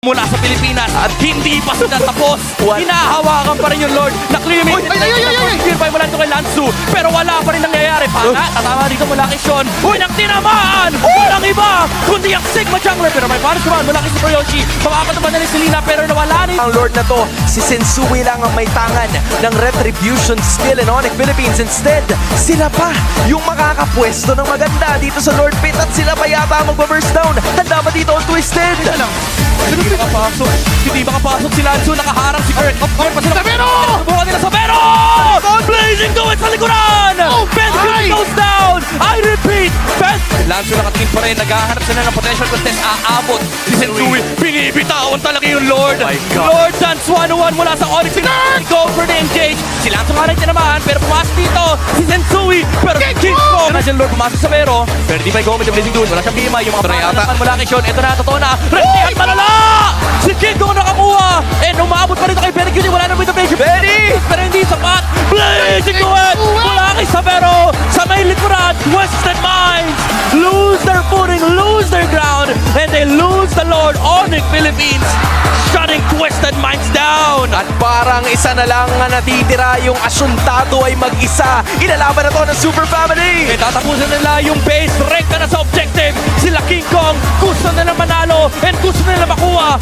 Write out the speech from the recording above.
mula sa Pilipinas at hindi pa sila tapos. Hinahawakan pa rin yung Lord na claiming Clear 5 mula ito kay Lanzu, pero wala pa rin nangyayari. Tatama dito mula kay Sean. Unang tinamaan! Walang iba kundi ang Sigma Jungler, pero may pares naman mula kay Super Yoshi. Makakataman na rin si Lina pero nawala rin. Ang Lord na to, si Sensui lang ang may tangan ng Retribution skill in Onyx Philippines. Instead, sila pa yung makakapwesto ng maganda dito sa Lord Pit at sila pa yata ang magbaburst down. Handa ba dito ang Twisted? Hindi makapasok. Hindi makapasok si Lanzu. Nakaharang si Kurt. Pa sila. Sabero! Nabukan nila Sabero! Blazing Duet sa likuran! Best Green goes down! I repeat! Best! Lanzu nakatingin pa rin. Naghahanap sila ng potential contest. Aabot. Si Sensui. Binibitawan talaga yung Lord. Lord Dance 101 mula sa Onyx. Go for the engage. Si Lanzu nga rin naman. Pero pumasok dito. Si Sensui. Pero King Kong. Nandiyan Lord pumasok sa Sabero. Pero di pa i-go with the Blazing Duet. Wala siyang bima. Yung mga pangalan mula kay Sean. Ito na. Totoo na. Ready at malala! Si King Kong nakakuha! And umabot pa rin kay Benny Cutie. Wala na with the Blazing Benny! Pero hindi sapat! Blazing Duet! Mula kay Sabero! Sa may likuran! Twisted Minds! Lose their footing, lose their ground, and they lose the Lord Onyx Philippines! Shutting Twisted Minds down! At parang isa na lang ang natitira, yung asuntado ay mag-isa. Ilalaban na to ng Super Family! Eh, tatapusin nila yung base, rank na sa objective. Sila King Kong, gusto nila manalo, and gusto nila makuha